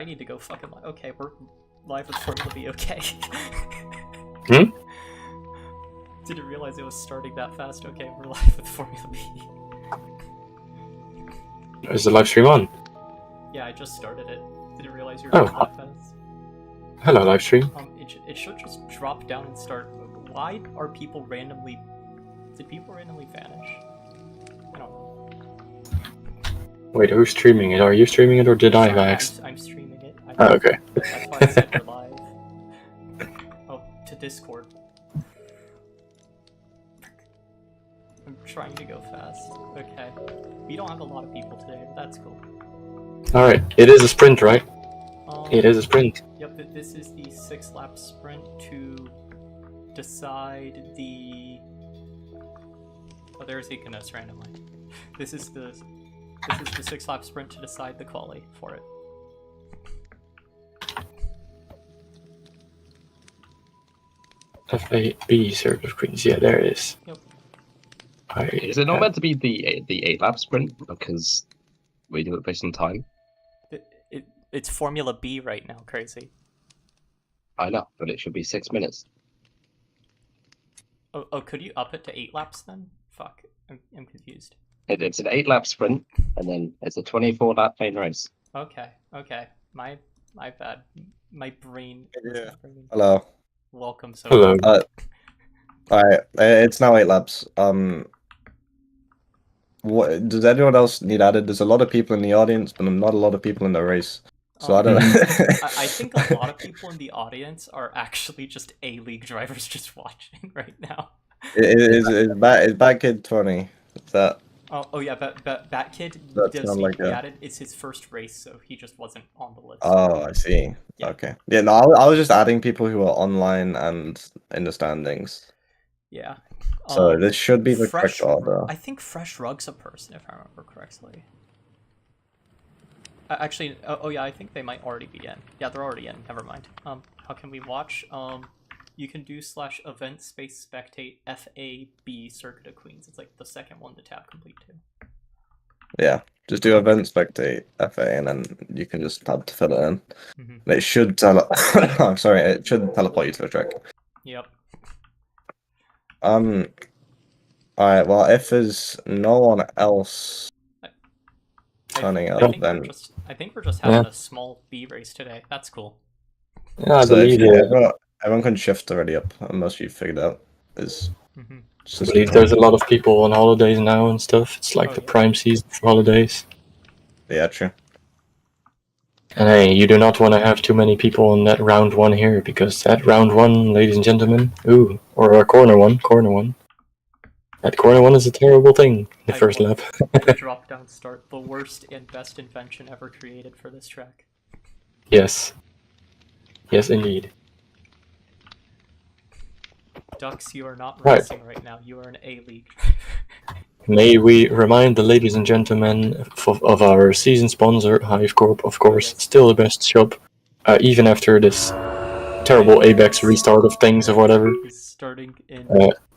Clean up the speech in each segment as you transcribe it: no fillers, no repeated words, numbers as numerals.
I need to go fucking live. Okay, we're live with Formula B, okay. Hmm? Didn't realize it was starting that fast. Okay, we're live with Formula B. Is the live stream on? Yeah, I just started it. Didn't realize you were going that fast. Hello, live stream. It should just drop down and start. Why are people randomly... Did people randomly vanish? I don't know. Wait, who's streaming it? Are you streaming it or did I vax? I'm streaming it. Oh, okay. That's why I said you're live. Oh, to Discord. I'm trying to go fast. Okay. We don't have a lot of people today, but that's cool. Alright, it is a sprint, right? It is a sprint. Yep, this is the 6-lap sprint to decide the... Oh, there's Econos randomly. This is the 6-lap sprint to decide the quali for it. FAB Circle of Queens, yeah, there it is. Yep. Is it not meant to be the 8-lap sprint because we do it based on time? It's Formula B right now, crazy. I know, but it should be 6 minutes. Oh, could you up it to 8 laps then? Fuck, I'm confused. It's an 8-lap sprint, and then it's a 24-lap main race. Okay. My bad. My brain. Yeah. Hello. Welcome, so. Hello. Alright, it's now 8 laps. What does anyone else need added? There's a lot of people in the audience, but not a lot of people in the race. So I don't know. I think a lot of people in the audience are actually just A-League drivers just watching right now. Is Bad Kid 20? Is that? Oh yeah, but Batkid That's does not need like to be a- added. It's his first race, so he just wasn't on the list. Oh, I see. Yeah. Okay. Yeah, no, I was just adding people who are online and in the standings. Yeah. So this should be the Fresh, correct order. I think Fresh Rug's a person, if I remember correctly. Actually, oh yeah, I think they might already be in. Yeah, they're already in. Never mind. How can we watch? You can do /event space spectate FAB Circuit of Queens. It's like the second one to tab complete to. Yeah, just do event spectate FA, and then you can just tab to fill it in. Mm-hmm. It should I'm sorry, it should teleport you to the track. Yep. Alright, well, if there's no one else turning up, then I think we're just having a small B race today. That's cool. Yeah, I so believe everyone can shift already up, unless you figured out. Is I believe there's a lot of people on holidays now and stuff. It's like the prime season for holidays. Yeah, true. And hey, you do not want to have too many people on that round one here, because that round one, ladies and gentlemen, or corner one, that corner one is a terrible thing, the first lap. The drop down start, the worst and best invention ever created for this track. Yes. Yes, indeed. Ducks, you are not racing right now. You are an A-League. May we remind the ladies and gentlemen of our season sponsor, Hive Corp, of course, still the best shop, even after this terrible ABEX restart of things or whatever. Starting in...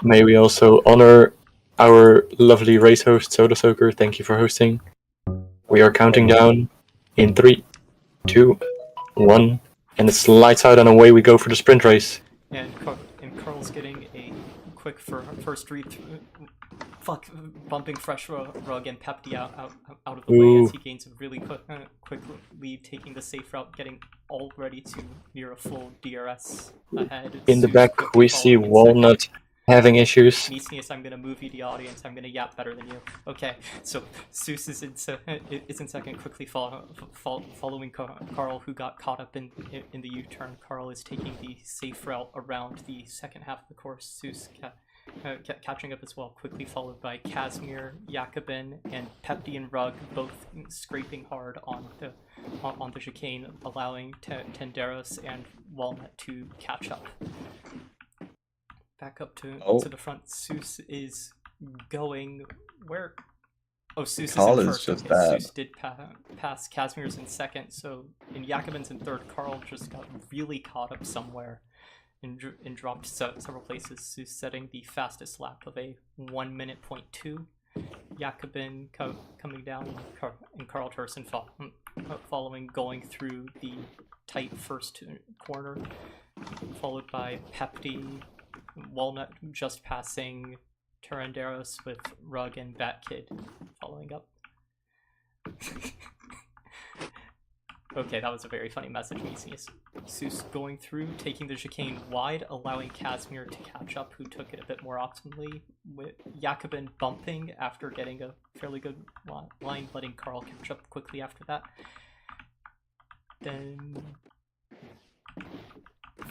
May we also honor our lovely race host, Soda Soaker. Thank you for hosting. We are counting down in 3, 2, 1, and it's lights out and away we go for the sprint race. And Carl's getting a quick first read through. Fuck, bumping Fresh Rug and Pepti out of the way as he gains a really quick lead, taking the safe route, getting all ready to near a full DRS ahead. In the back, we see Walnut having issues. Nisius, I'm gonna move you to the audience. I'm gonna yap better than you. Okay, so Seuss is in second, quickly following Carl, who got caught up in the U-turn. Carl is taking the safe route around the second half of the course. Seuss catching up as well, quickly followed by Casimir, Jakobin, and Pepti and Rug, both scraping hard on the chicane, allowing Tenderos and Walnut to catch up. Back up to the front. Seuss is going where? Oh, Seuss is in first. Just Seuss did pass. Casimir's in second. So in Jakobin's in third. Carl just got really caught up somewhere and dropped several places. Seuss setting the fastest lap of a 1:02. Jakobin coming down, and Carl Turson following going through the tight first corner, followed by Pepti, Walnut just passing Turanderos with Rug and Batkid following up. Okay, that was a very funny message, Mesius. Seuss going through, taking the chicane wide, allowing Casimir to catch up, who took it a bit more optimally, with Jacobin bumping after getting a fairly good line, letting Carl catch up quickly after that. Then...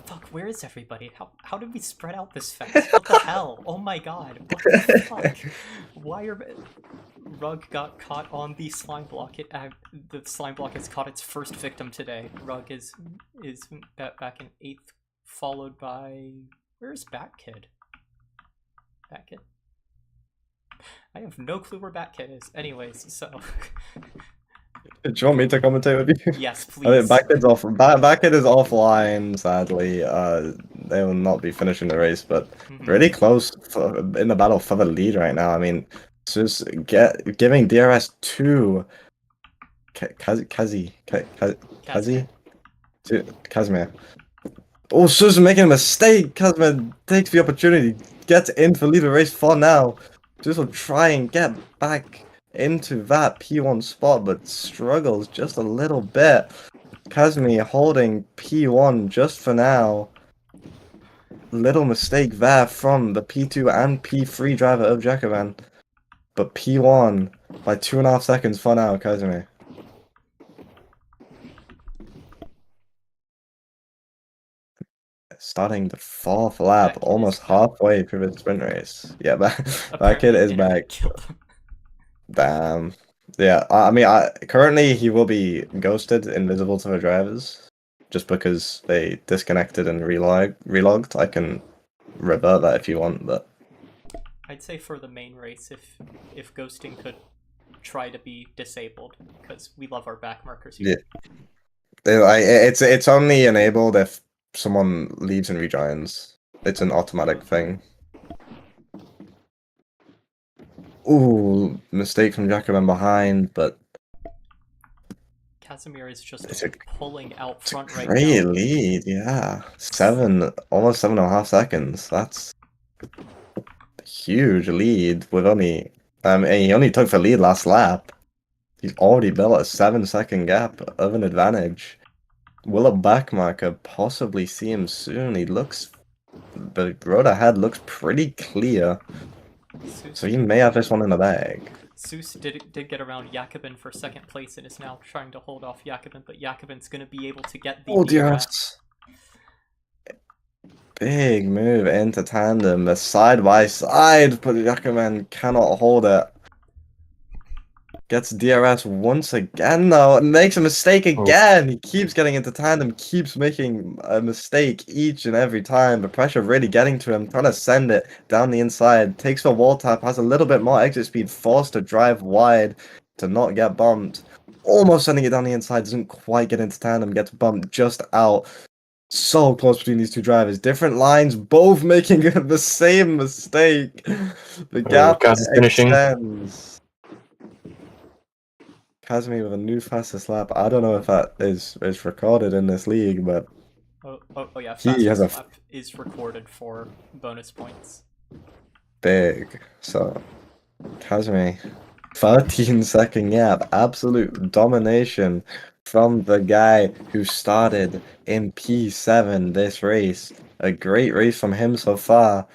Fuck, where is everybody? How did we spread out this fast? What the hell? Oh my god, what the fuck? Why are... Rug got caught on the slime block. The slime block has caught its first victim today. Rug is back in 8th, followed by... Where's Batkid? Batkid? I have no clue where Batkid is. Anyways, so... Do you want me to commentate with you? Yes, I mean, please. Backkid is offline, sadly. They will not be finishing the race, but really close in the battle for the lead right now. I mean, just giving DRS to Casimir. Oh, Sue's making a mistake. Casimir takes the opportunity, gets in for lead the race for now. Just will try and get back into that P1 spot, but struggles just a little bit. Casimir holding P1 just for now. Little mistake there from the P2 and P3 driver of Jacobin. But P1 by 2.5 seconds for now, Casimir. Starting the 4th lap, almost halfway through the sprint race. Yeah, that kid is back. Damn. Yeah, I mean, currently he will be ghosted, invisible to the drivers, just because they disconnected and relogged. I can revert that if you want, but I'd say for the main race, if ghosting could try to be disabled, because we love our back markers here. Yeah, it's only enabled if someone leaves and rejoins. It's an automatic thing. Ooh, mistake from Jacobin behind, but Casimir is just pulling out front right now. Great lead, yeah. Almost 7.5 seconds. That's a huge lead with only... and he only took the lead last lap. He's already built a 7-second gap of an advantage. Will a backmarker possibly see him soon? The road ahead looks pretty clear. So he may have this one in the bag. Seuss did get around Jacobin for 2nd place and is now trying to hold off Jacobin, but Jacobin's going to be able to get the DRS. Big move into tandem, a side by side, but Jacobin cannot hold it. Gets DRS once again though, and makes a mistake again. He keeps getting into tandem, keeps making a mistake each and every time. The pressure really getting to him, trying to send it down the inside. Takes the wall tap, has a little bit more exit speed, forced to drive wide to not get bumped. Almost sending it down the inside, doesn't quite get into tandem, gets bumped just out. So close between these two drivers. Different lines, both making the same mistake. The gap extends. Casimir with a new fastest lap. I don't know if that is recorded in this league, but oh yeah, fastest lap is recorded for bonus points. Big. So Casimir, 13-second gap, absolute domination from the guy who started in P7 this race. A great race from him so far.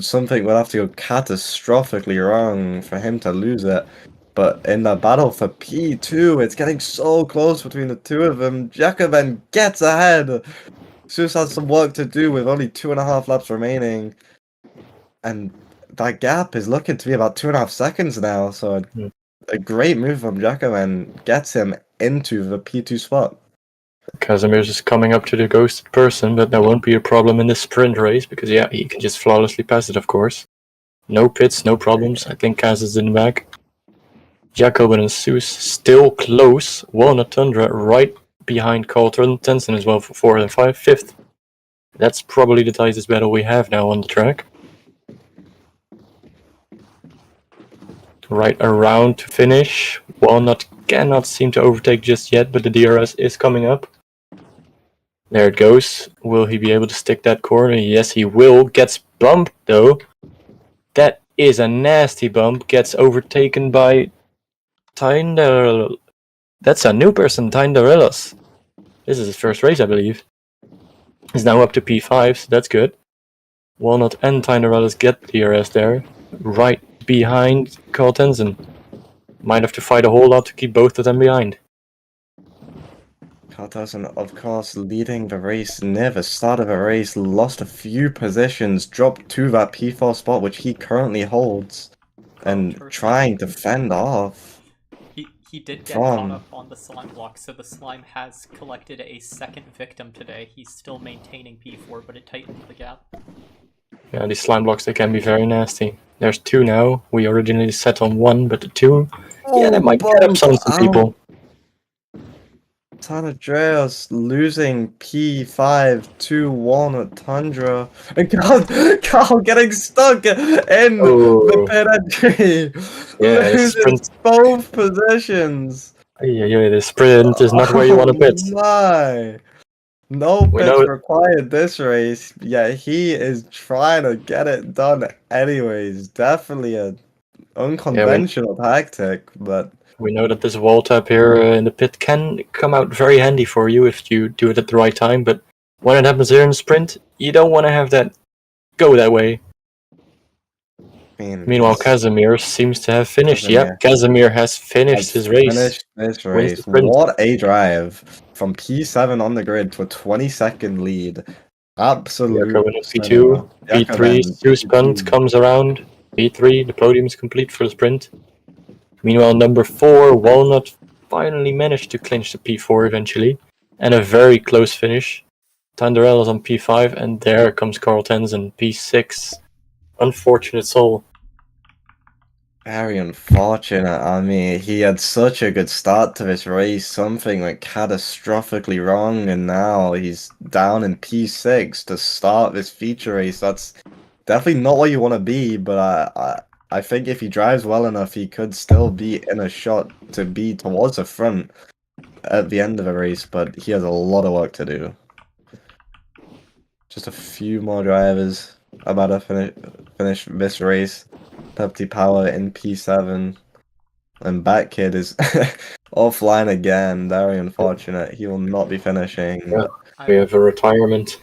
Something would have to go catastrophically wrong for him to lose it. But in the battle for P2, it's getting so close between the two of them. Jacobin gets ahead. Seuss has some work to do with only 2.5 laps remaining. And that gap is looking to be about 2.5 seconds now. So a great move from Jacobin gets him into the P2 spot. Casimir's just coming up to the ghosted person, but that won't be a problem in this sprint race, because yeah, he can just flawlessly pass it, of course. No pits, no problems. I think Kaz is in the back. Jacobin and Seuss still close. Walnut Tundra right behind Carl Tenson as well for 4th and 5th. That's probably the tightest battle we have now on the track. Right around to finish. Walnut cannot seem to overtake just yet, but the DRS is coming up. There it goes. Will he be able to stick that corner? Yes, he will. Gets bumped, though. That is a nasty bump. Gets overtaken by Tyndall. That's a new person, Tyndarelos. This is his first race, I believe. He's now up to P5, so that's good. Walnut and Tyndarelos get the DRS there. Right behind Carl Tenzen. Might have to fight a whole lot to keep both of them behind. Carlton, of course, leading the race near the start of the race, lost a few positions, dropped to that P4 spot, which he currently holds, and trying to fend off. He did get caught up on the slime block, so the slime has collected a second victim today. He's still maintaining P4, but it tightened the gap. Yeah, these slime blocks, they can be very nasty. There's 2 now. We originally set on 1, but the 2, yeah, that might get up some people. San Andreas losing P5 to Walnut Tundra. And Carl getting stuck in the pit entry. Yeah, Loses both positions. Yeah, the sprint is not where you want to pit. My. No pits required this race. Yeah, he is trying to get it done anyways. Definitely an unconventional tactic, but we know that this wall tap here in the pit can come out very handy for you if you do it at the right time, but when it happens here in the sprint, you don't want to have that go that way. Meanwhile, Casimir seems to have finished. Yep, Casimir has finished his race. Finished this race. What a drive from P7 on the grid to a 20-second lead. Absolute. P2, P3, Suspend comes around. P3, the podium is complete for the sprint. Meanwhile, number 4, Walnut, finally managed to clinch the P4 eventually, and a very close finish. Tandarellas on P5, and there comes Carl Tenzen, P6. Unfortunate soul. Very unfortunate. I mean, he had such a good start to this race. Something went catastrophically wrong, and now he's down in P6 to start this feature race. That's definitely not what you want to be, but I think if he drives well enough, he could still be in a shot to be towards the front at the end of the race, but he has a lot of work to do. Just a few more drivers about to finish this race. Pepsi Power in P7. And Batkid is offline again. Very unfortunate. He will not be finishing. Yeah, we have a retirement.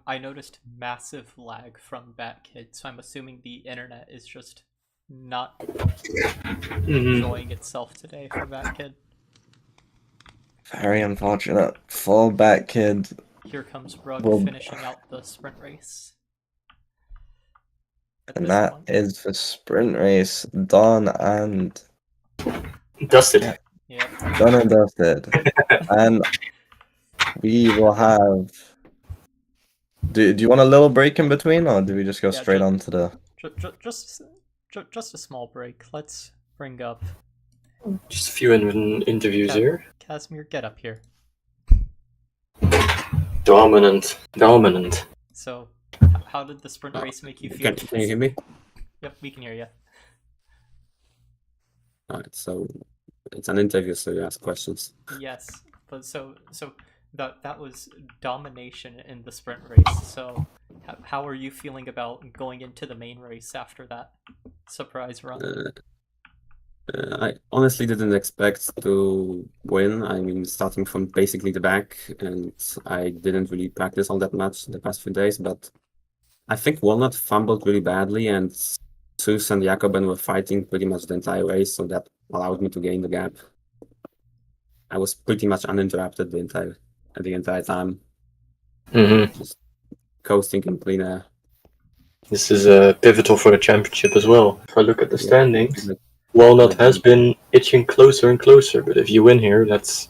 I noticed massive lag from Batkid, so I'm assuming the internet is just not enjoying itself today for Batkid. Very unfortunate for Batkid. Here comes Rug finishing out the sprint race. And that is the sprint race done and dusted. Yeah. Done and dusted. And we will have. Do you want a little break in between, or do we just go straight on to the? Just a small break. Let's bring up. Just a few interviews here. Casimir, get up here. Dominant. So, how did the sprint race make you feel? Can you hear me? Yep, we can hear you. Alright, so it's an interview, so you ask questions. Yes, but so that was domination in the sprint race. So, how are you feeling about going into the main race after that surprise run? I honestly didn't expect to win. I mean, starting from basically the back, and I didn't really practice all that much the past few days, but I think Walnut fumbled really badly, and Sus and Jakoben were fighting pretty much the entire race, so that allowed me to gain the gap. I was pretty much uninterrupted the entire time. Just coasting in clean air. This is pivotal for the championship as well. If I look at the standings, Walnut has been itching closer and closer, but if you win here, that's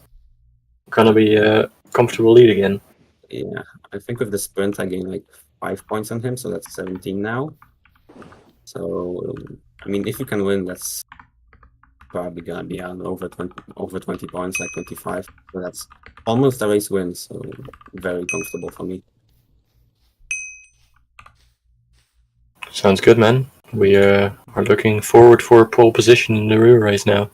gonna be a comfortable lead again. Yeah, I think with the sprint I gained like 5 points on him, so that's 17 now. So, I mean, if you can win, that's probably gonna be on over 20 points, like 25. So that's almost a race win, so very comfortable for me. Sounds good, man. We are looking forward for a pole position in the rear race now.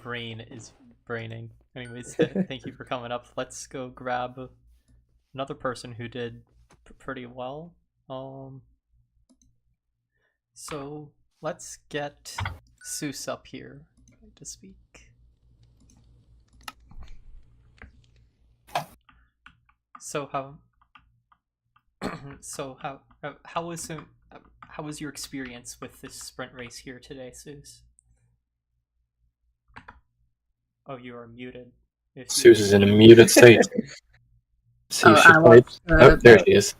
brain is braining. Anyways, thank you for coming up. Let's go grab another person who did pretty well. So let's get Seuss up here to speak. So how was your experience with this sprint race here today, Seuss? Oh, you are muted. Seuss is in a muted state. See if she fights. Oh, there she is.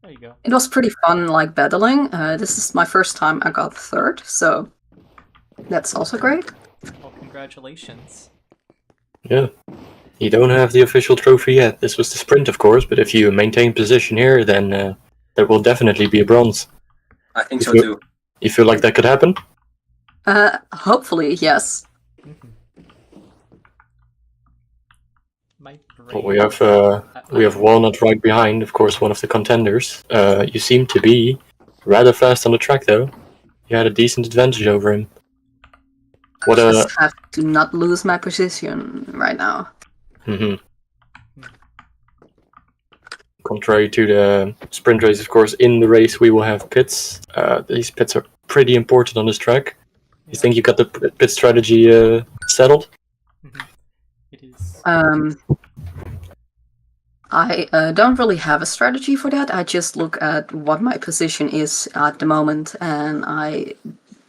There you go. It was pretty fun, like battling. This is my first time I got third, so that's also great. Well, congratulations. Yeah. You don't have the official trophy yet. This was the sprint, of course, but if you maintain position here, then there will definitely be a bronze. I think so too. You feel like that could happen? Hopefully, yes. My Well, brain... we have Walnut right behind, of course, one of the contenders. You seem to be rather fast on the track, though. You had a decent advantage over him. I just have to not lose my position right now. Contrary to the sprint race, of course, in the race we will have pits. These pits are pretty important on this track. You think you got the pit strategy settled? It is. I don't really have a strategy for that. I just look at what my position is at the moment, and I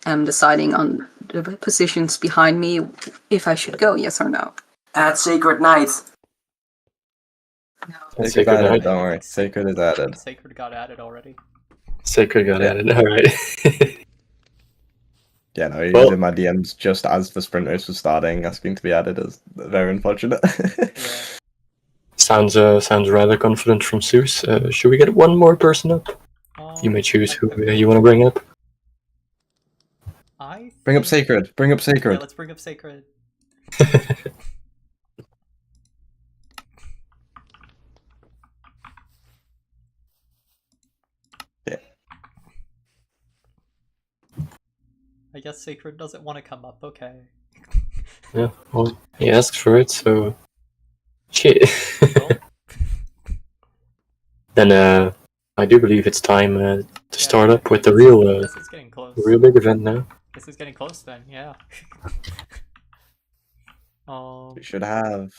am deciding on the positions behind me if I should go, yes or no. Add Sacred Knight. Sacred added, don't worry. Sacred is added. Sacred got added already. Sacred got added, alright. Yeah, no, he was in my DMs just as the sprint race was starting, asking to be added. Is very unfortunate. Sounds rather confident from Seuss. Should we get one more person up? You may choose who you want to bring up. Bring up Sacred. Bring up Sacred. Yeah, let's bring up Sacred. Yeah. I guess Sacred doesn't want to come up. Okay. Yeah, well, he asked for it, so shit. Then I do believe it's time to start up with the real, this is getting close. real big event now. This is getting close then, yeah. We should have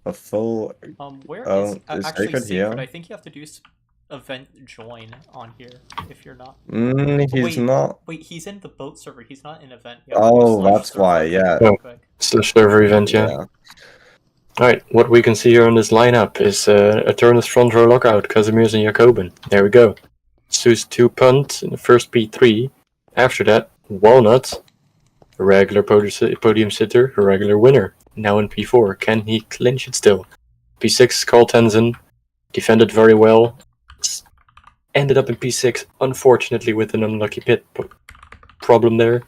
a full. Where is actually Sacred Sacred? here? I think you have to do event join on here if you're not. He's not. Wait, he's in the boat server. He's not in event. Oh, that's why. Yeah. Slash server event, yeah. Alright, what we can see here on this lineup is Eternus front row lockout, Casimir's and Jacobin. There we go. Seuss 2 punt in the first P3. After that, Walnut, a regular podium sitter, a regular winner. Now in P4. Can he clinch it still? P6, Carl Tenzin, defended very well. Ended up in P6, unfortunately with an unlucky pit problem there.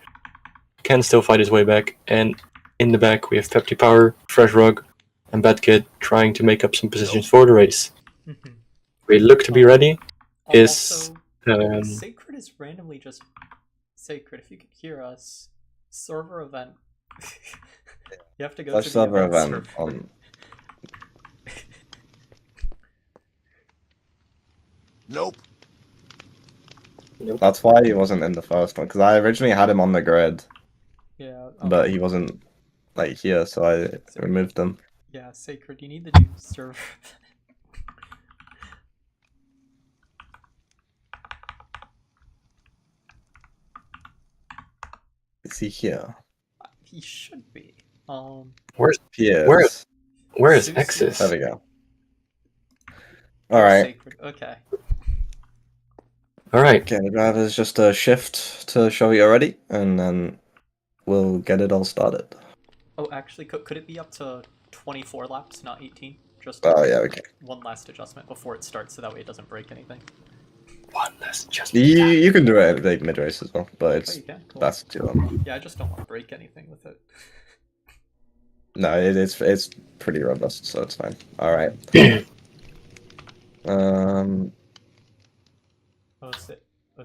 Can still fight his way back. And in the back we have Pepti Power, Fresh Rug, and Bad Kid trying to make up some positions for the race. We look to be ready. Sacred is randomly just Sacred. If you could hear us, server event. You have to go to the server event. Nope. That's why he wasn't in the first one, because I originally had him on the grid. Yeah. But he wasn't like here, so I removed him. Yeah, Sacred, you need to do server. Is he here? He should be. Where's Piers? Where is Exis? There we go. Alright. Okay. Alright. Okay, the driver's just a shift to show you already, and then we'll get it all started. Oh, actually, could it be up to 24 laps, not 18? Just okay. One last adjustment before it starts, so that way it doesn't break anything. One last adjustment. You can do it like mid-race as well, but it's Cool. that's too long. Yeah, I just don't want to break anything with it. No, it's pretty robust, so it's fine. Alright.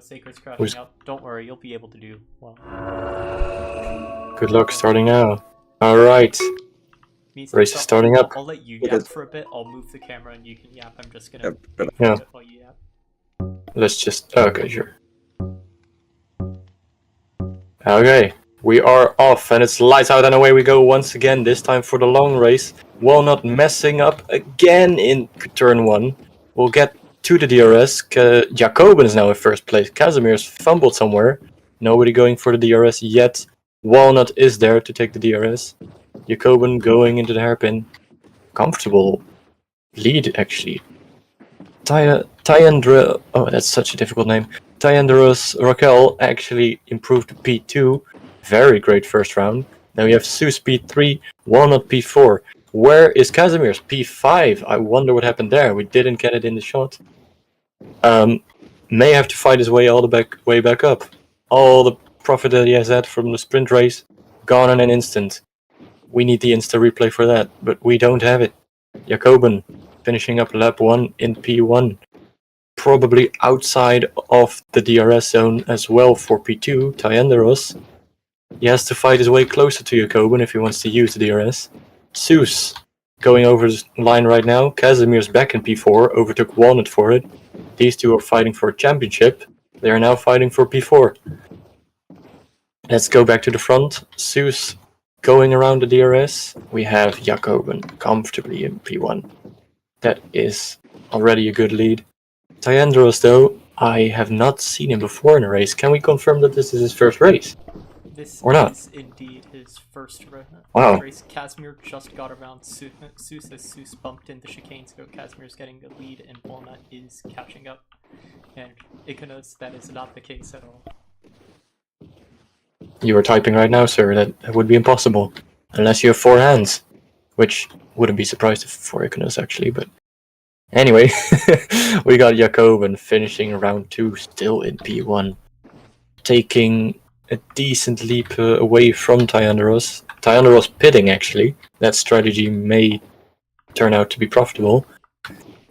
Sacred's crashing out. Don't worry, you'll be able to do well. Good luck starting now. Alright, Means race is starting up. I'll let you Okay. yap for a bit. I'll move the camera and you can yap. I'm just gonna Yep, wait for Yeah. a bit while you yap. Let's just... Okay, sure. Okay, we are off and it's lights out and away we go once again, this time for the long race. Walnut messing up again in turn 1. We'll get to the DRS. Jacobin is now in first place. Casimir's fumbled somewhere. Nobody going for the DRS yet. Walnut is there to take the DRS. Jacobin going into the hairpin. Comfortable lead, actually. Tyandra... Oh, that's such a difficult name. Tyandros Raquel actually improved to P2. Very great first round. Now we have Seuss P3, Walnut P4. Where is Casimir's P5? I wonder what happened there. We didn't get it in the shot. May have to fight his way all the way back up. All the profit that he has had from the sprint race gone in an instant. We need the Insta replay for that, but we don't have it. Jacobin finishing up lap 1 in P1. Probably outside of the DRS zone as well for P2, Tyandaros. He has to fight his way closer to Jacobin if he wants to use the DRS. Seuss going over the line right now. Casimir's back in P4, overtook Walnut for it. These two are fighting for a championship. They are now fighting for P4. Let's go back to the front. Seuss going around the DRS. We have Jacobin comfortably in P1. That is already a good lead. Tyandros, though, I have not seen him before in a race. Can we confirm that this is his first race? This Or not? is indeed his first Wow. race. Casimir just got around Seuss as Seuss bumped in the chicane, so Casimir's getting the lead and Walnut is catching up. And Iconos, that is not the case at all. You are typing right now, sir. That would be impossible. Unless you have 4 hands. Which wouldn't be surprised if for Iconos, actually, but... Anyway, we got Jacobin finishing round 2 still in P1. Taking a decent leap away from Tyandaros. Tyandaros pitting, actually. That strategy may turn out to be profitable.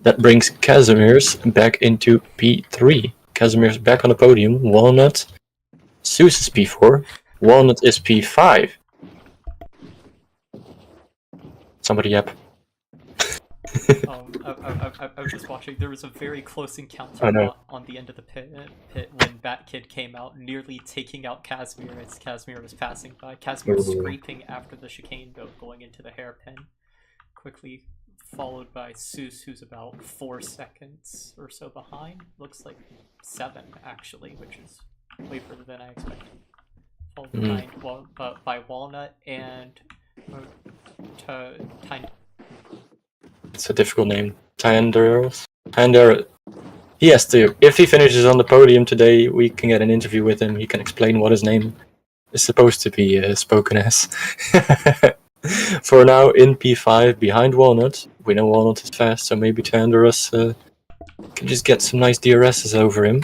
That brings Casimir's back into P3. Casimir's back on the podium. Walnut. Seuss is P4. Walnut is P5. Somebody yap. I was just watching. There was a very close encounter Oh, no. on the end of the pit when Bat Kid came out, nearly taking out Casimir as Casimir was passing by. Casimir was Ooh. scraping after the chicane, though, going into the hairpin. Quickly followed by Seuss, who's about 4 seconds or so behind. Looks like 7, actually, which is way further than I expected. Followed behind by Walnut and It's a difficult name. Tyandaros. He has to. If he finishes on the podium today, we can get an interview with him. He can explain what his name is supposed to be spoken as. For now, in P5, behind Walnut. We know Walnut is fast, so maybe Tyandaros can just get some nice DRSs over him.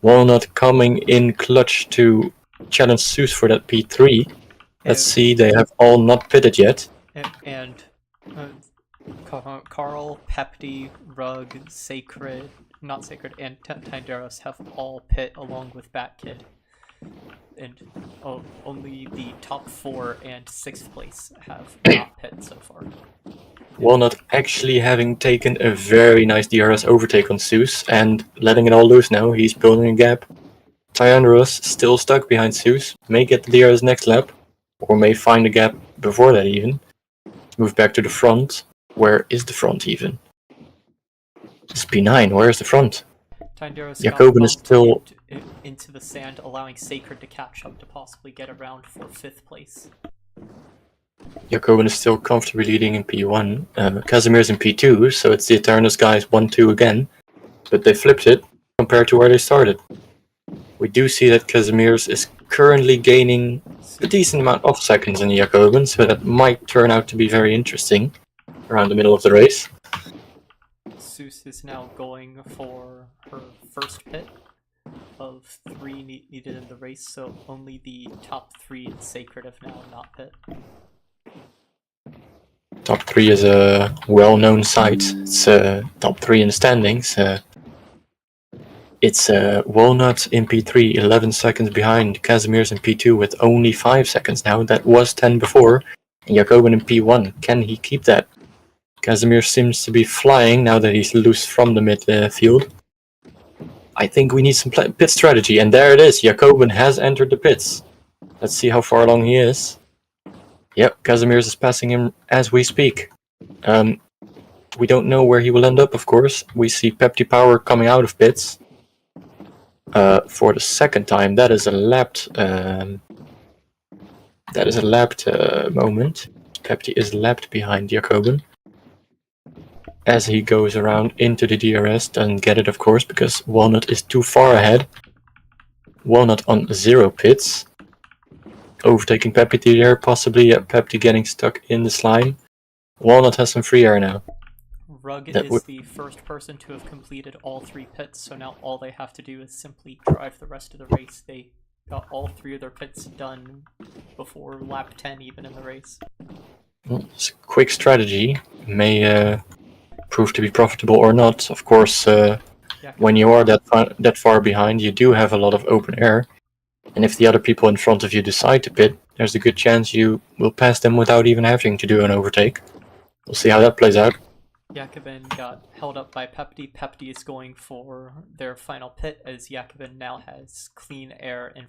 Walnut coming in clutch to challenge Seuss for that P3. Let's see, they have all not pitted yet. and Carl, Pepti, Rug, Sacred, not Sacred, and Tinderos have all pit along with Bat Kid. And only the top 4 and 6th place have not pit so far. Walnut actually having taken a very nice DRS overtake on Seuss and letting it all loose now. He's building a gap. Tyandaros still stuck behind Seuss. May get the DRS next lap, or may find a gap before that even. Move back to the front. Where is the front even? It's P9. Where is the front? Tinderos Jacobin is still... into the sand, allowing Sacred to catch up to possibly get around for 5th place. Jacobin is still comfortably leading in P1. Casimir's in P2, so it's the Eternus guys 1-2 again. But they flipped it compared to where they started. We do see that Casimir's is currently gaining a decent amount of seconds in Jacobin, so that might turn out to be very interesting around the middle of the race. Seuss is now going for her first pit of 3 needed in the race, so only the top 3 in Sacred have now not pit. Top 3 is a well-known site. It's top 3 in the standings. It's Walnut in P3, 11 seconds behind. Casimir's in P2 with only 5 seconds now. That was 10 before. And Jacobin in P1. Can he keep that? Casimir seems to be flying now that he's loose from the midfield. I think we need some pit strategy. And there it is. Jacobin has entered the pits. Let's see how far along he is. Yep, Casimir is passing him as we speak. We don't know where he will end up, of course. We see Pepti Power coming out of pits. For the second time, that is a lapped moment. Pepti is lapped behind Jacobin. As he goes around into the DRS, doesn't get it, of course, because Walnut is too far ahead. Walnut on 0 pits. Overtaking Pepti there, possibly. Yeah, Pepti getting stuck in the slime. Walnut has some free air now. Rug is the first person to have completed all 3 pits, so now all they have to do is simply drive the rest of the race. They got all 3 of their pits done before lap 10 even in the race. Well, it's a quick strategy. May prove to be profitable or not. Of course, when you are that far behind, you do have a lot of open air. And if the other people in front of you decide to pit, there's a good chance you will pass them without even having to do an overtake. We'll see how that plays out. Jacobin got held up by Pepti. Pepti is going for their final pit as Jacobin now has clean air in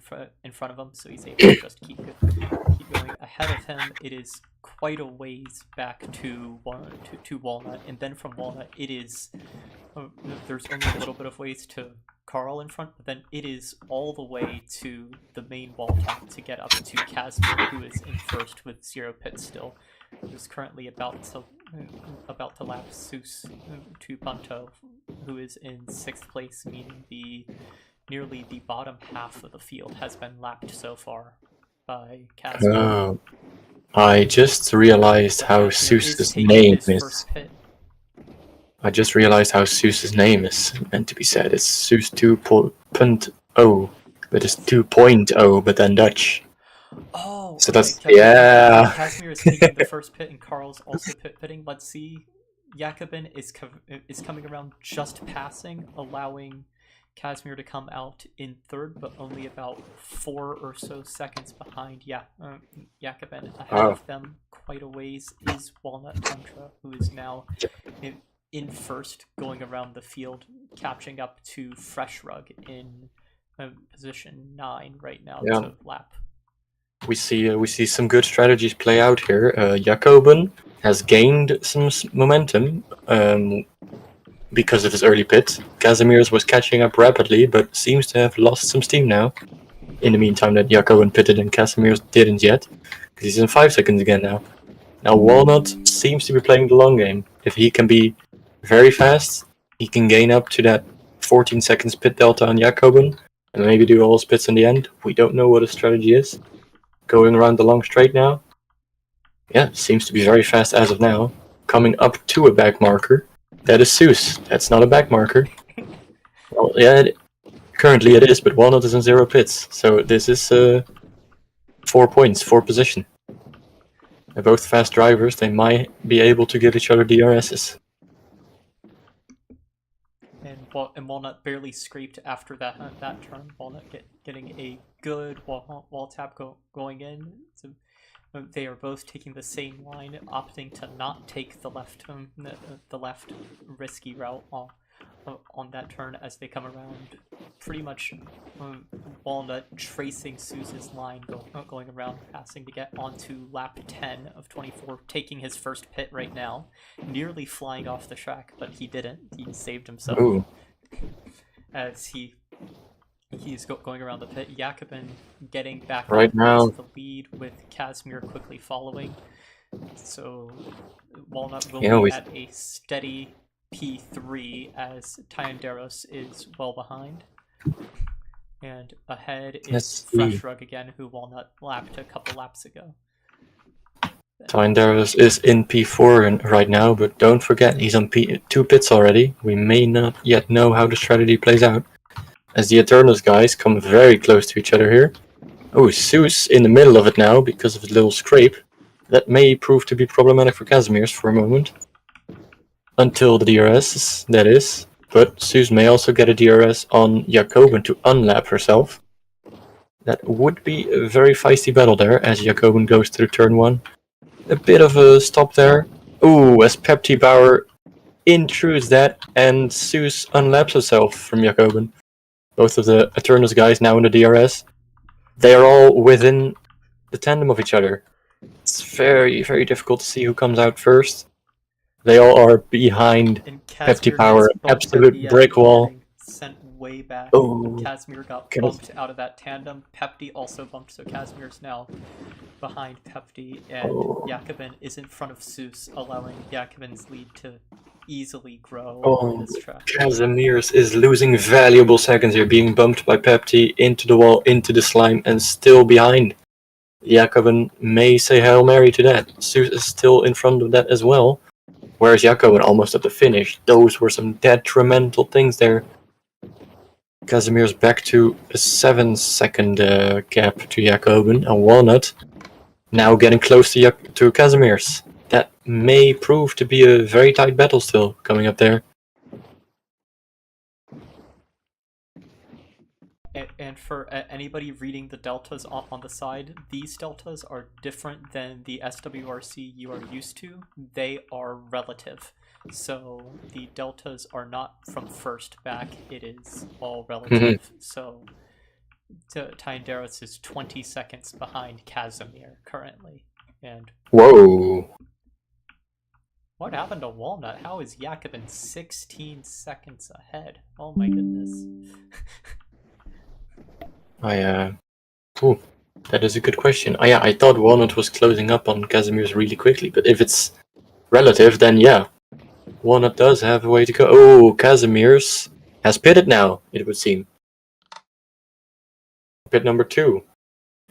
front of him, so he's able to just keep going ahead of him. It is quite a ways back to Walnut, and then from Walnut it is there's only a little bit of ways to Carl in front, but then it is all the way to the main wall top to get up to Casimir, who is in first with 0 pits still. Who's currently about to lap Seuss to Punto, who is in 6th place, meaning nearly the bottom half of the field has been lapped so far by Casimir. Oh, I just realized how Seuss's name is. I just realized how Seuss's name is meant to be said. It's Seuss 2.0, but it's 2.0, but then Dutch. Oh, so okay, that's yeah. Casimir is taking the first pit, and Carl's also pitting. Let's see. Jacobin is coming around, just passing, allowing Casimir to come out in 3rd, but only about 4 or so seconds behind. Jacobin ahead of them, quite a ways, is Walnut Contra, who is now in 1st, going around the field, catching up to Fresh Rug in position 9 right now to lap. We see some good strategies play out here. Jacobin has gained some momentum because of his early pit. Casimir's was catching up rapidly, but seems to have lost some steam now. In the meantime that Jacobin pitted and Casimir's didn't yet, because he's in 5 seconds again now. Now Walnut seems to be playing the long game. If he can be very fast, he can gain up to that 14 seconds pit delta on Jacobin, and maybe do all his pits in the end. We don't know what his strategy is. Going around the long straight now. Yeah, seems to be very fast as of now. Coming up to a back marker. That is Seuss. That's not a back marker. Well, yeah, currently it is, but Walnut is in 0 pits. So this is 4 points, 4 position. They're both fast drivers. They might be able to give each other DRSs. And Walnut barely scraped after that turn. Walnut getting a good wall tap going in. So they are both taking the same line, opting to not take the left risky route on that turn as they come around. Pretty much Walnut tracing Seuss's line, going around, passing to get onto lap 10 of 24, taking his first pit right now, nearly flying off the track, but he didn't. He saved himself. Ooh. As he's going around the pit. Jacobin getting back right now the lead with Casimir quickly following. So Walnut will be at a steady P3 as Tyanderos is well behind. And ahead is Fresh Rug again, who Walnut lapped a couple laps ago. Tyanderos is in P4 right now, but don't forget he's on P2 pits already. We may not yet know how the strategy plays out, as the Eternals guys come very close to each other here. Oh, Seuss in the middle of it now because of his little scrape. That may prove to be problematic for Casimir's for a moment. Until the DRS, that is. but Suze may also get a DRS on Jacobin to unlap herself. That would be a very feisty battle there, as Jacobin goes through turn 1. A bit of a stop there. Ooh, as Pepti Bauer intrudes that, and Suze unlaps herself from Jacobin. Both of the Eternals guys now in the DRS. They are all within the tandem of each other. It's very, very difficult to see who comes out first. They all are behind And Pepti Casimir Power, gets bumped at absolute the end, brick wall. getting sent way back. Oh, Casimir got Cas- bumped out of that tandem. Pepti also bumped, so Casimir's now behind Pepti, and Jacobin is in front of Seuss, allowing Jacobin's lead to easily grow on this track. Casimirs is losing valuable seconds here, being bumped by Pepti into the wall, into the slime, and still behind. Jacobin may say Hail Mary to that. Seuss is still in front of that as well. Whereas Jacobin almost at the finish. Those were some detrimental things there. Casimir's back to a 7-second gap to Jacobin, and Walnut now getting close to Casimir's. That may prove to be a very tight battle still coming up there. And for anybody reading the deltas on the side, these deltas are different than the SWRC you are used to. They are relative. So the deltas are not from first back, it is all relative. So Tyndaris is 20 seconds behind Casimir currently. And whoa. What happened to Walnut? How is Jacobin 16 seconds ahead? Oh my goodness. That is a good question. I thought Walnut was closing up on Casimir's really quickly, but if it's relative, then yeah. Walnut does have a way to go. Oh, Casimir's has pitted now, it would seem. Pit number 2.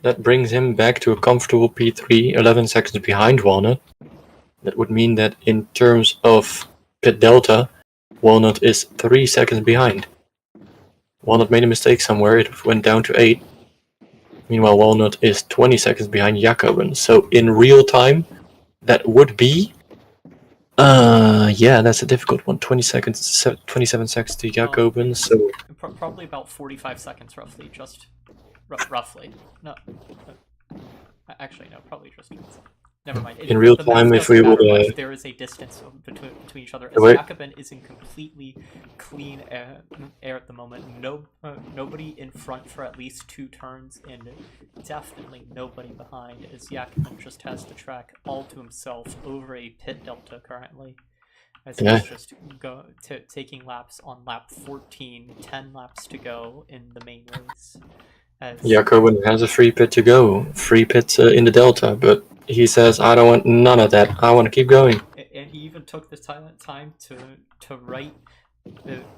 That brings him back to a comfortable P3, 11 seconds behind Walnut. That would mean that in terms of pit delta, Walnut is 3 seconds behind. Walnut made a mistake somewhere, it went down to 8. Meanwhile, Walnut is 20 seconds behind Jacobin. So in real time, that would be... yeah, that's a difficult one. 27 seconds to Jacobin, so... Probably about 45 seconds roughly, just... roughly. No. Actually, no, probably just... Never mind. In real time, if we would... there is a distance between each other. As wait. Jacobin is in completely clean air at the moment. Nobody in front for at least 2 turns, and definitely nobody behind, as Jacobin just has the track all to himself over a pit delta currently. As he's just taking laps on lap 14, 10 laps to go in the main race. Jacobin has a free pit to go. Free pit in the delta, but he says, I don't want none of that. I want to keep going. And he even took the time to write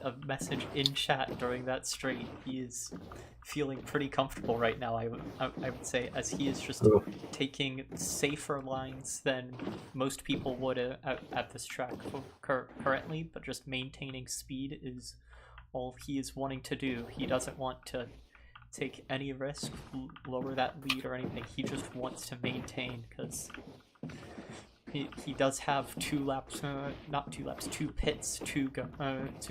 a message in chat during that straight. He is feeling pretty comfortable right now, I would say, as he is just taking safer lines than most people would at this track currently, but just maintaining speed is all he is wanting to do. He doesn't want to take any risk, lower that lead or anything. He just wants to maintain, because he does have 2 pits to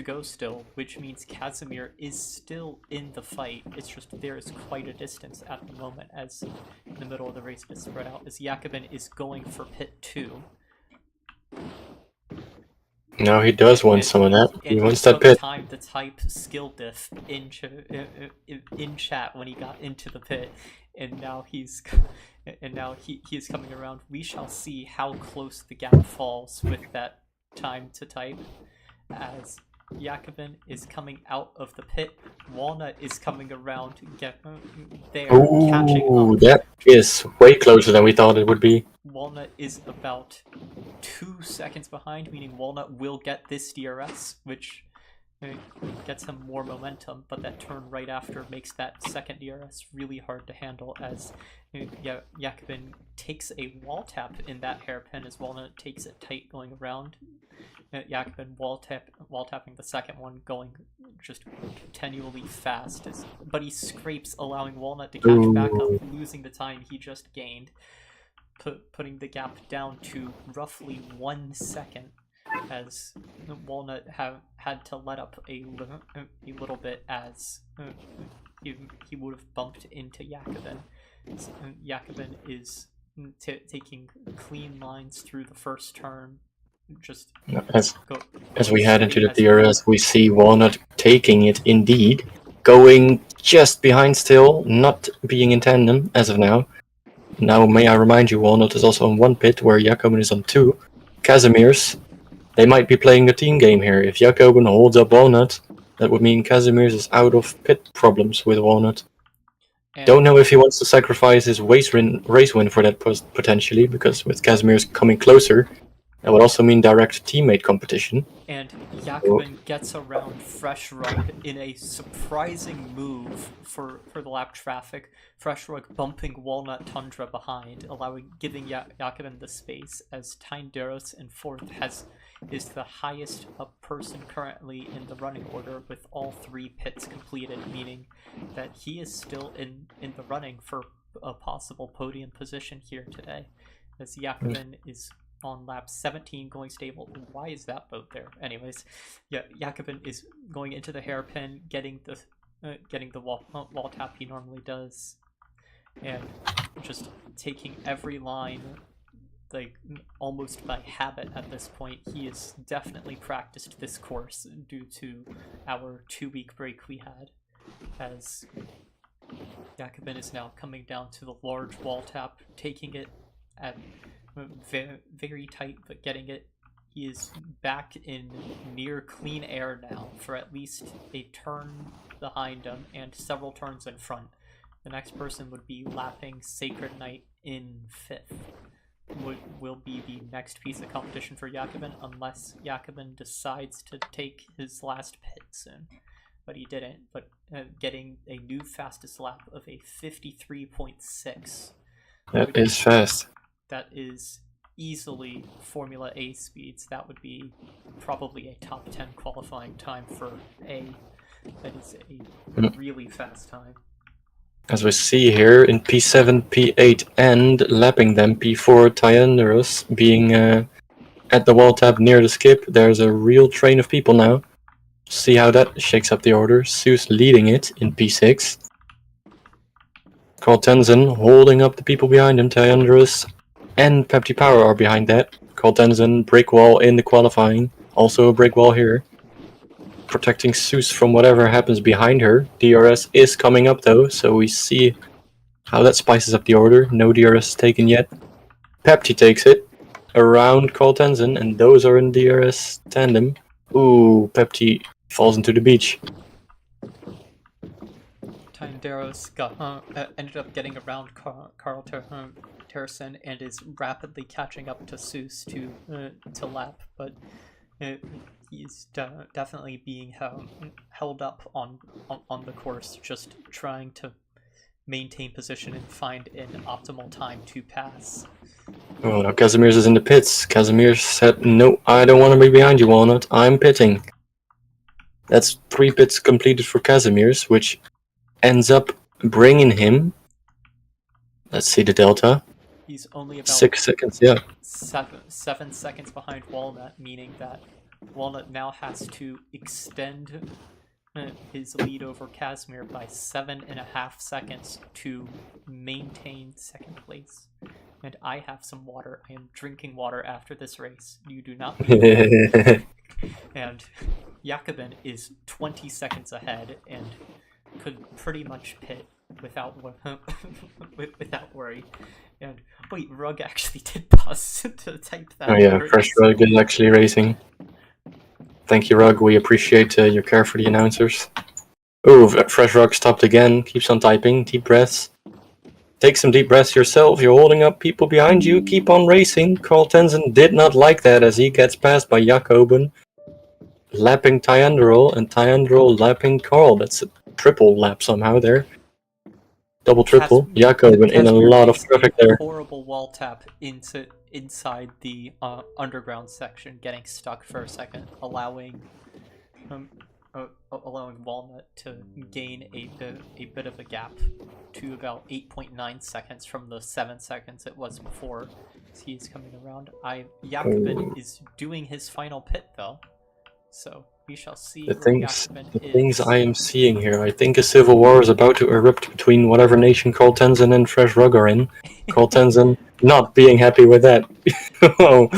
go still, which means Casimir is still in the fight. It's just there is quite a distance at the moment, as in the middle of the race is spread out, as Jacobin is going for pit 2. No, he does want some of that. He wants that pit. Time to type skill diff in chat when he got into the pit, and now he is coming around. We shall see how close the gap falls with that time to type, as Jacobin is coming out of the pit. Walnut is coming around to get there, catching up. That is way closer than we thought it would be. Walnut is about 2 seconds behind, meaning Walnut will get this DRS, which gets him more momentum, but that turn right after makes that second DRS really hard to handle, as Jacobin takes a wall tap in that hairpin as Walnut takes it tight going around. Jacobin wall tapping the second one, going just continually fast, but he scrapes, allowing Walnut to catch back up, losing the time he just gained, putting the gap down to roughly 1 second, as Walnut had to let up a little bit as he would have bumped into Jacobin. Jacobin is taking clean lines through the first turn. Just As we head into the as DRS, we see Walnut taking it indeed, going just behind still, not being in tandem as of now. Now, may I remind you, Walnut is also on 1 pit, where Jacobin is on 2. Casimir's, they might be playing a team game here. If Jacobin holds up Walnut, that would mean Casimir's is out of pit problems with Walnut. Don't know if he wants to sacrifice his race win for that potentially, because with Casimir's coming closer, that would also mean direct teammate competition. And Jacobin gets around Fresh Rug in a surprising move for the lap traffic. Fresh Rug bumping Walnut Tundra behind, giving Jacobin the space, as Tyndaros in 4th is the highest person currently in the running order with all 3 pits completed, meaning that he is still in the running for a possible podium position here today, as Jacobin is on lap 17 going stable. Why is that boat there? Anyways, yeah, Jacobin is going into the hairpin, getting the wall tap he normally does, and just taking every line like almost by habit at this point. He has definitely practiced this course due to our 2-week break we had, as Jacobin is now coming down to the large wall tap, taking it at very tight, but getting it. He is back in near clean air now for at least a turn behind him and several turns in front. The next person would be lapping Sacred Knight in 5th. Will be the next piece of competition for Jacobin, unless Jacobin decides to take his last pit soon. But he didn't, but getting a new fastest lap of a 53.6. That is fast. That is easily Formula A speeds. That would be probably a top 10 qualifying time for A. That is a really fast time. As we see here in P7, P8, and lapping them, P4, Tyandaros being at the wall tap near the skip. There's a real train of people now. See how that shakes up the order. Zeus leading it in P6. Carl Tenzin holding up the people behind him. Tyandaros and Pepti Power are behind that. Carl Tenzin, brick wall in the qualifying. Also a brick wall here. Protecting Zeus from whatever happens behind her. DRS is coming up though, so we see how that spices up the order. No DRS taken yet. Pepti takes it around Carl Tenzin, and those are in DRS tandem. Ooh, Pepti falls into the beach. Tyndaros ended up getting around Carl Terrason and is rapidly catching up to Zeus to lap, but he's definitely being held up on the course, just trying to maintain position and find an optimal time to pass. Oh, now Casimir's is in the pits. Casimir said, no, I don't want to be behind you, Walnut. I'm pitting. That's 3 pits completed for Casimir's, which ends up bringing him... Let's see the delta. He's only about 6 seconds, yeah. 7 seconds behind Walnut, meaning that Walnut now has to extend his lead over Casimir by 7.5 seconds to maintain 2nd place. And I have some water. I am drinking water after this race. You do not need And Jacobin is 20 seconds ahead and could pretty much pit without worry. And wait, Rug actually did pause to type that. Oh yeah, Fresh Rug is actually racing. Thank you, Rug. We appreciate your care for the announcers. Oh, Fresh Rug stopped again. Keeps on typing. Deep breaths. Take some deep breaths yourself. You're holding up people behind you. Keep on racing. Carl Tenzin did not like that as he gets passed by Jacobin. Lapping Tyandarol and Tyandarol lapping Carl. That's a triple lap somehow there. Double triple. Jacobin in a lot of traffic there. Horrible wall tap inside the underground section, getting stuck for a second, allowing Walnut to gain a bit of a gap to about 8.9 seconds from the 7 seconds it was before. He's coming around. Jacobin is doing his final pit though. So we shall see The where things, Yakubin the is. things I am seeing here, I think a civil war is about to erupt between whatever nation Tenzin and Fresh Rug are in. Tenzin not being happy with that. Oh,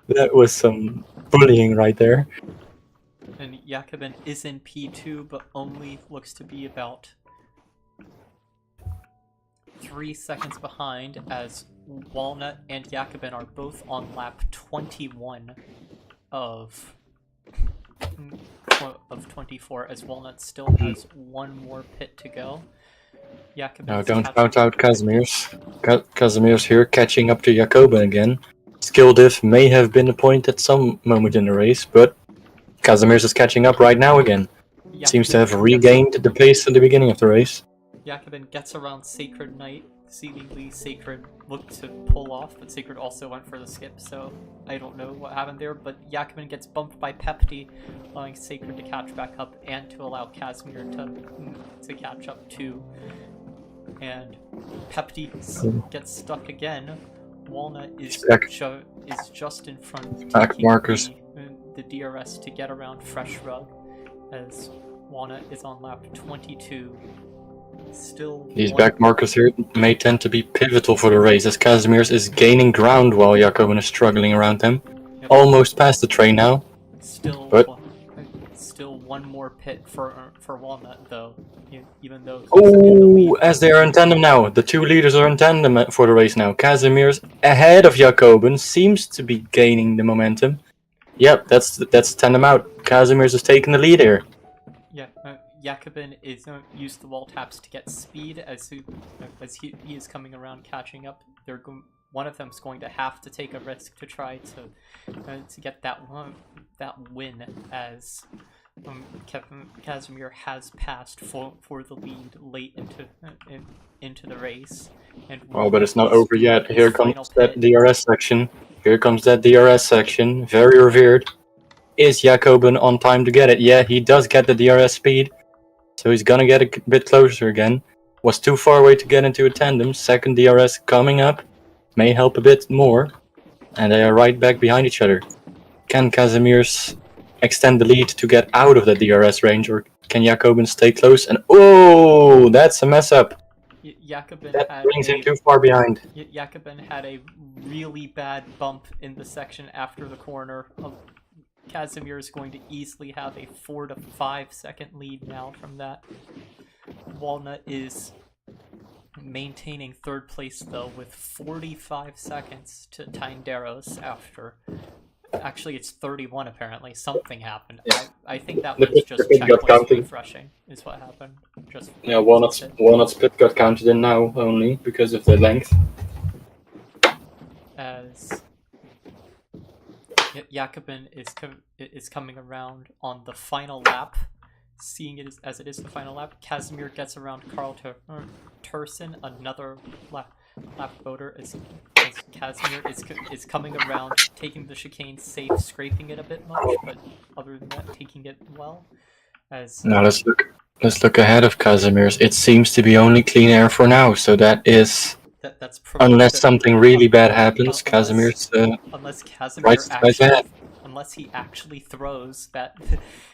that was some bullying right there. And Yakubin is in P2, but only looks to be about 3 seconds behind, as Walnut and Yakubin are both on lap 21 of 24, as Walnut still has one more pit to go. Yakubin Now is don't catching count up. out Casimir's. Casimir's here catching up to Jacobin again. Skill diff may have been a point at some moment in the race, but Casimir's is catching up right now again. Seems to have regained the pace at the beginning of the race. Yakubin gets around Sacred Knight. Seemingly Sacred looked to pull off, but Sacred also went for the skip, so I don't know what happened there. But Yakubin gets bumped by Pepti, allowing Sacred to catch back up and to allow Casimir to catch up too. And Pepti gets stuck again. Walnut is just in front, taking the DRS to get around Fresh Rug, as Walnut is on lap 22. Still, these back markers here may tend to be pivotal for the race, as Casimir's is gaining ground while Jacobin is struggling around him. Yep. Almost past the train now. Still one more pit for Walnut though, even though he's in the lead. As they are in tandem now. The two leaders are in tandem for the race now. Casimir's ahead of Jacobin, seems to be gaining the momentum. Yep, that's tandem out. Casimir's is taking the lead here. Yeah, Jakobin is used the wall taps to get speed as he is coming around, catching up. One of them's going to have to take a risk to try to get that win, as Casimir has passed for the lead late into the race. And but it's not over yet. Here comes that DRS section. Very revered. Is Jacobin on time to get it? Yeah, he does get the DRS speed. So he's gonna get a bit closer again. Was too far away to get into a tandem. Second DRS coming up. May help a bit more. And they are right back behind each other. Can Casimir's extend the lead to get out of the DRS range, or can Jacobin stay close? And that's a mess up. That brings him too far behind. Jacobin had a really bad bump in the section after the corner. Casimir is going to easily have a 4 to 5 second lead now from that. Walnut is maintaining third place though, with 45 seconds to Tinderos after. Actually, it's 31 apparently. Something happened. I think that was just checklist refreshing is what happened. Walnut's pit got counted in now only because of the length. As Jacobin is coming around on the final lap. Seeing it as it is the final lap, Casimir gets around Carl Turson, another lap voter, as Casimir is coming around, taking the chicane safe, scraping it a bit much, but other than that, taking it well. Now let's look ahead of Casimir's. It seems to be only clean air for now, so that is. Unless something really bad happens, Casimir's unless Casimir unless he actually throws, that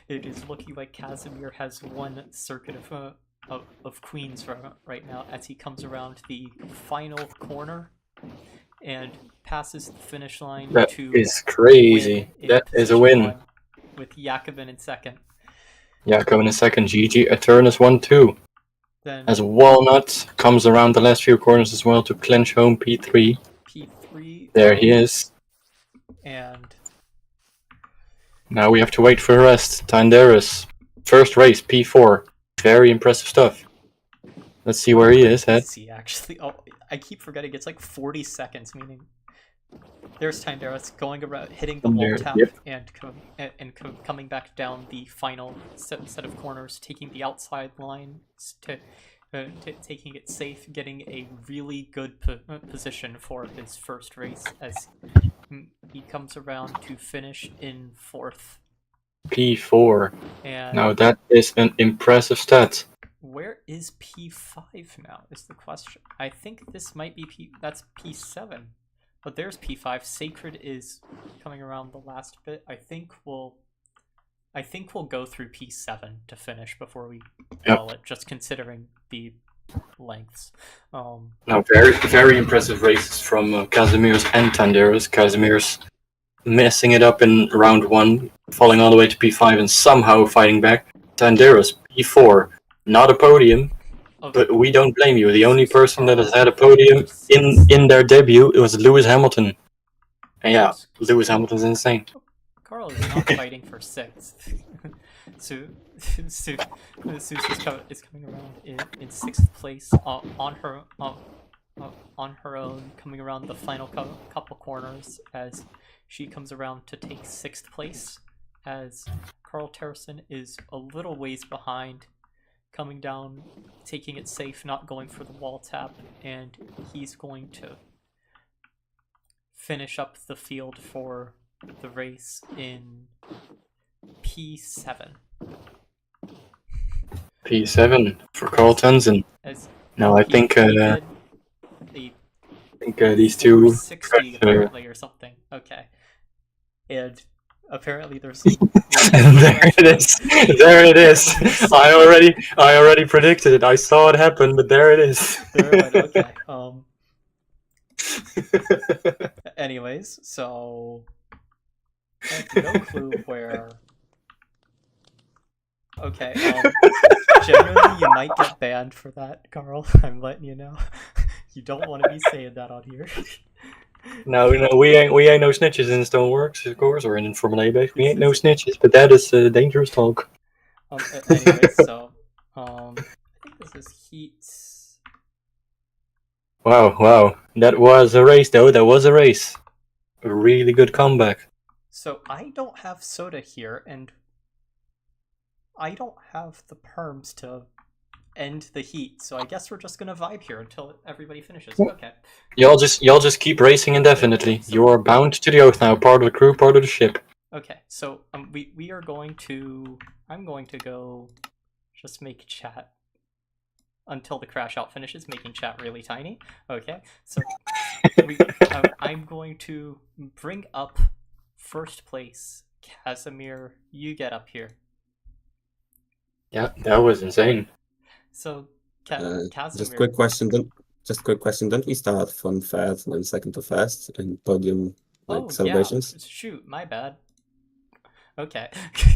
it is looking like Casimir has one circuit of queens right now, as he comes around the final corner and passes the finish line. That is crazy. That is a win. With Jacobin in second. Jacobin in second. GG. Eternus 1-2. Then as Walnut comes around the last few corners as well to clinch home P3. There he is. And now we have to wait for the rest. Tinderos. First race, P4. Very impressive stuff. Let's see where he is. Let's see, actually. Oh, I keep forgetting. It's like 40 seconds, meaning there's Tinderos going around, hitting the wall tap, yep. and coming back down the final set of corners, taking the outside line to taking it safe, getting a really good position for his first race as he comes around to finish in fourth. P4. And now that is an impressive stat. Where is P5 now is the question. I think this might be that's P7. But there's P5. Sacred is coming around the last bit. I think we'll I think we'll go through P7 to finish before we Yep. call it, just considering the lengths. No, very impressive races from Casimir's and Tanderos. Casimir's messing it up in round 1, falling all the way to P5 and somehow fighting back. Tanderos, P4, not a podium, Okay. but we don't blame you. The only person that has had a podium in their debut, it was Lewis Hamilton. And yeah, Lewis Hamilton's insane. Carl is not fighting for 6th. Seuss is coming around in 6th place on her own, coming around the final couple corners as she comes around to take 6th place, as Carl Terrason is a little ways behind, coming down, taking it safe, not going for the wall tap, and he's going to finish up the field for the race in P7. P7 for Carl Tenzin. As No, I think he did these two. 60 apparently or something. Okay, and apparently there's. And there it is. There it is. I already predicted it. I saw it happen, but there it is. There it went. Okay. Anyways, so I have no clue where. Okay. Genuinely, you might get banned for that, Carl. I'm letting you know. You don't want to be saying that on here. No, we ain't no snitches in Stoneworks, of course, or in Formula A base. We ain't no snitches, but that is dangerous talk. Anyways, so I think this is Heat. Wow. That was a race, though. That was a race. A really good comeback. So I don't have soda here, and I don't have the perms to end the heat. So I guess we're just gonna vibe here until everybody finishes. Okay. Y'all just keep racing indefinitely. You are bound to the oath now. Part of the crew, part of the ship. Okay. So we are going to. I'm going to go. Just make chat until the crash out finishes, making chat really tiny. Okay. So I'm going to bring up first place. Casimir, you get up here. Yeah, that was insane. So, Casimir. Just quick question. Don't we start from fast and then second to fast and podium celebrations? Yeah. Shoot, my bad. Okay.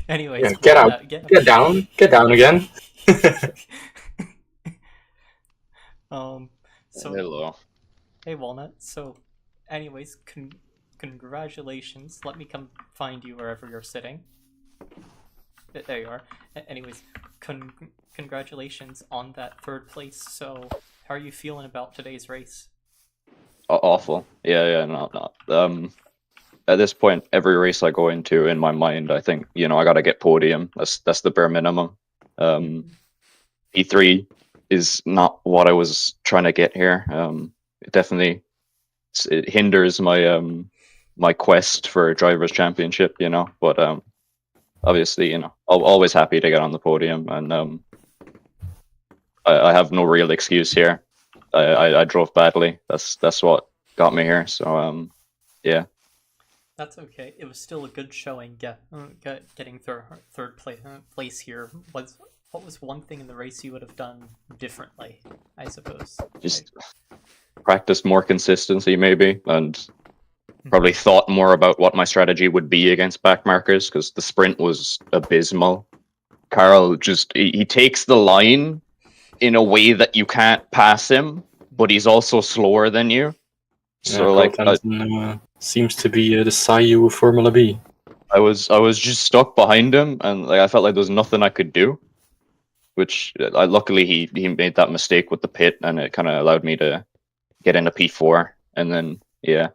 Anyways, Yeah, get out. Get down. Get down again. So Hello. hey, Walnut. So, anyways, congratulations. Let me come find you wherever you're sitting. There you are. Anyways, congratulations on that 3rd place. So, how are you feeling about today's race? Awful. Yeah, no. At this point, every race I go into, in my mind, I think, I gotta get podium. That's the bare minimum. P3 is not what I was trying to get here. It hinders my quest for a drivers' championship, But obviously, always happy to get on the podium, and I have no real excuse here. I drove badly. That's what got me here. So yeah. That's okay. It was still a good showing. Getting third place here. What was one thing in the race you would have done differently? I suppose. Just practice more consistency, maybe, and probably thought more about what my strategy would be against backmarkers, because the sprint was abysmal. Carl he takes the line in a way that you can't pass him, but he's also slower than you. So seems to be the Sayu of Formula B. I was just stuck behind him, and I felt like there was nothing I could do. Which luckily he made that mistake with the pit, and it kind of allowed me to get into P4, and then yeah.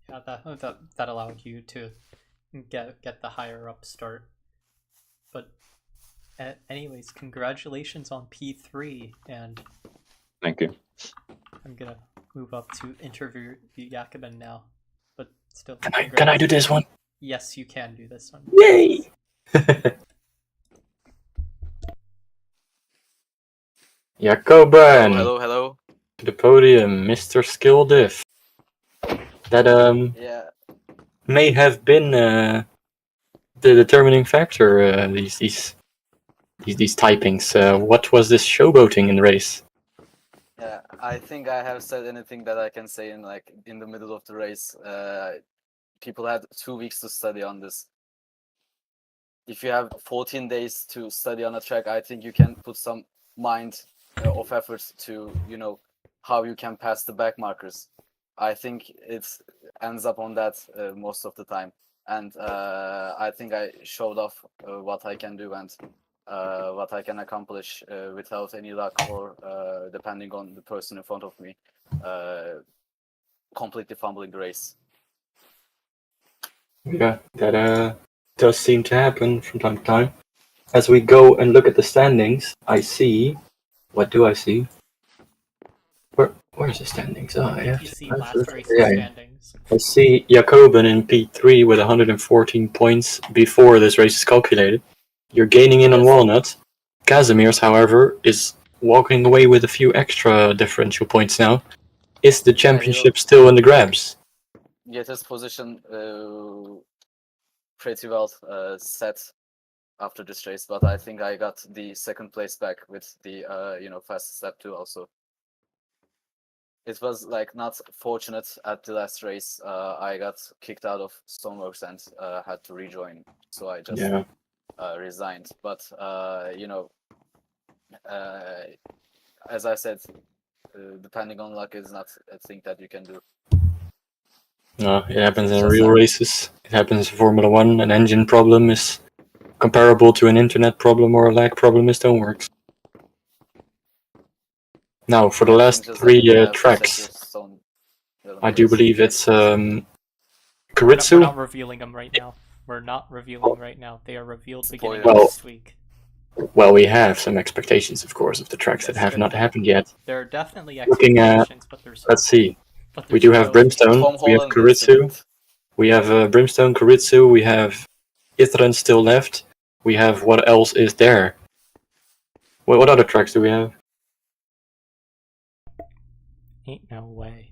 Yeah, that allowed you to get the higher up start. But anyways, congratulations on P3, and thank you. I'm gonna move up to interview Jacobin now, but still. Can I do this one? Yes, you can do this one. Yay! Jacobin! Hello. To the podium, Mr. Skill Diff. That Yeah. may have been the determining factor. These typings. What was this showboating in the race? Yeah, I think I have said anything that I can say in the middle of the race. People had 2 weeks to study on this. If you have 14 days to study on a track, I think you can put some mind of effort to how you can pass the back markers. I think it ends up on that most of the time, and I think I showed off what I can do and what I can accomplish without any luck or depending on the person in front of me, completely fumbling the race. Yeah, that does seem to happen from time to time. As we go and look at the standings, I see. What do I see? Where's the standings? Oh, I yeah. think you see last race's Yeah. standings. I see Jacobin in P3 with 114 points before this race is calculated. You're gaining in on Yes. Walnut. Casimir's, however, is walking away with a few extra differential points now. Is the championship still in the grabs? Get his position pretty well set after this race, but I think I got the second place back with the fastest lap too. Also, it was not fortunate at the last race. I got kicked out of Stoneworks and had to rejoin, so I just resigned. But as I said, depending on luck is not a thing that you can do. No, it happens in real races. It happens in Formula 1. An engine problem is comparable to an internet problem or a lag problem in Stoneworks. Now, for the last three tracks, I do believe it's We're Kuritsu. not revealing them right now. We're not revealing right now. They are revealed beginning of Well, next week. Well, we have some expectations, of course, of the tracks that have not happened yet. There are definitely Looking expectations, but there's let's see. but We there's do have no- Brimstone, we have Kuritsu, we have Brimstone, Kuritsu, we have Ithran still left. We have what else is there? What other tracks do we have? Ain't no way.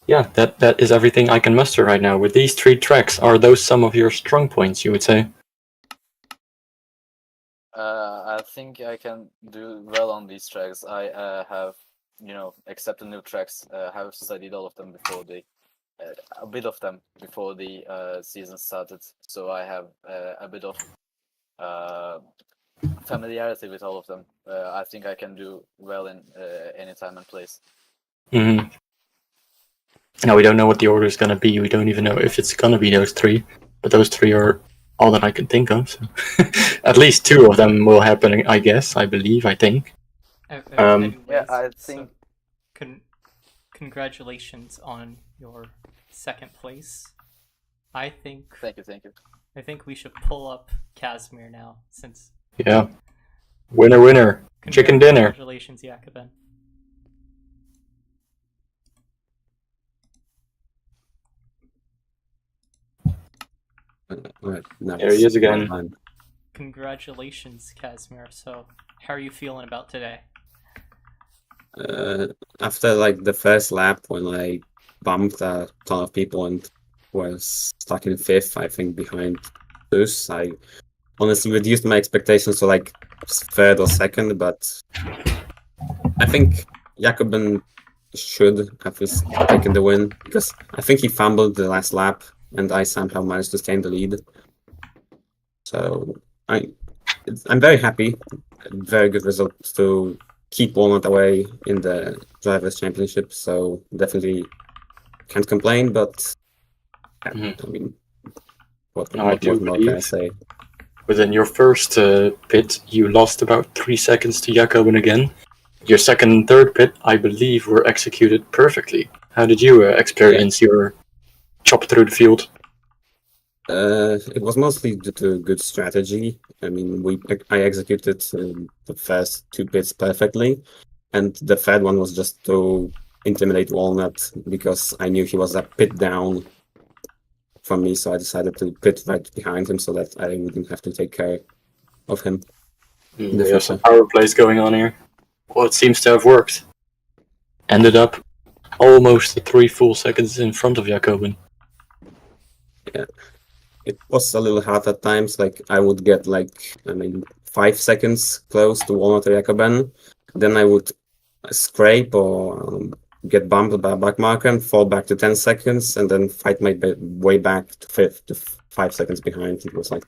Yeah, that is everything I can muster right now. With these three tracks, are those some of your strong points, you would say? I think I can do well on these tracks. I have, except the new tracks, have studied all of them before a bit of them before the season started. So I have a bit of familiarity with all of them. I think I can do well in any time and place. Mm-hmm. Now, we don't know what the order is going to be. We don't even know if it's going to be those three. But those three are all that I can think of. So. At least two of them will happen, I guess, I believe, I think. Anyways, yeah, I think... So, congratulations on your second place. I think... Thank you. I think we should pull up Casimir now, since... Yeah. Winner. Chicken dinner. Congratulations, Jacobin. There he is again. Congratulations, Casimir. So, how are you feeling about today? After the first lap, when I bumped a ton of people and was stuck in fifth, I think behind Zeus, I honestly reduced my expectations to third or second, but I think Jacobin should have taken the win, because I think he fumbled the last lap and I somehow managed to stay in the lead. So I'm very happy. Very good result to keep Walnut away in the Drivers' Championship. So definitely can't complain. But I mean, what more can I say? Within your first pit, you lost about 3 seconds to Jacobin again. Your second and third pit, I believe, were executed perfectly. How did you experience your chop through the field? It was mostly due to good strategy. I mean, I executed the first two pits perfectly, and the third one was just to intimidate Walnut, because I knew he was a pit down from me, so I decided to pit right behind him so that I wouldn't have to take care of him. We have some power plays going on here. Well, it seems to have worked. Ended up almost 3 full seconds in front of Jacobin. it was a little hard at times. Like I would get 5 seconds close to one of the Jacoben, then I would scrape or get bumped by a back marker and fall back to 10 seconds, and then fight my way back to 5 seconds behind. It was like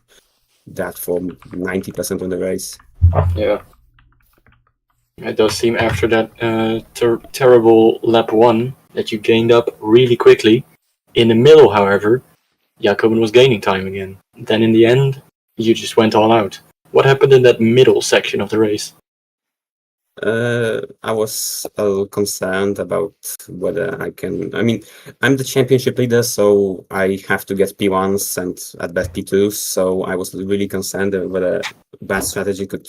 that for 90% of the race. Yeah. It does seem after that terrible lap 1 that you gained up really quickly. In the middle, however, Jacobin was gaining time again. Then in the end, you just went all out. What happened in that middle section of the race? I was a little concerned about whether I can. I mean, I'm the championship leader, so I have to get P1s and at best P2s. So I was really concerned whether bad strategy could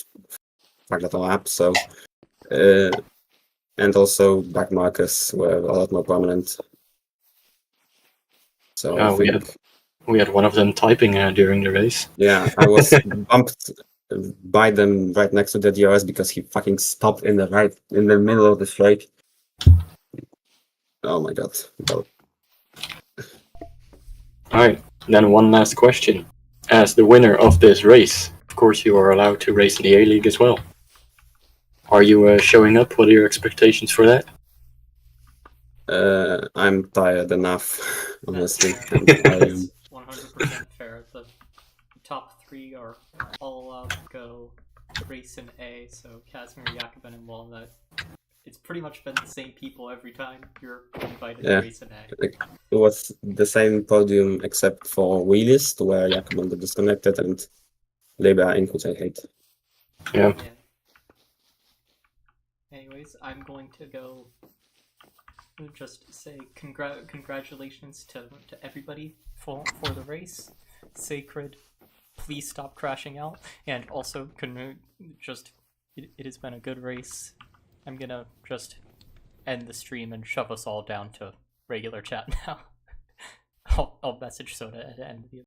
fuck that all up. So, and also back markers were a lot more prominent. So I think we had one of them typing during the race. Yeah, I was bumped by them right next to the DRS because he fucking stopped in the middle of the straight. Oh my god. Well, Alright, then one last question. As the winner of this race, of course you are allowed to race in the A-League as well. Are you showing up? What are your expectations for that? I'm tired enough, honestly. That's 100% fair. The top 3 are all allowed to go race in A, so Casimir, Jacobin, and Walnut. It's pretty much been the same people every time you're invited to race in A. It was the same podium except for wheelist, where Jacobin got disconnected, and Leber in, which I hate. Yeah. Anyways, I'm going to go just say congratulations to everybody for the race. Sacred, please stop crashing out, and also it has been a good race. I'm gonna just end the stream and shove us all down to regular chat now. I'll message Soda at the end of the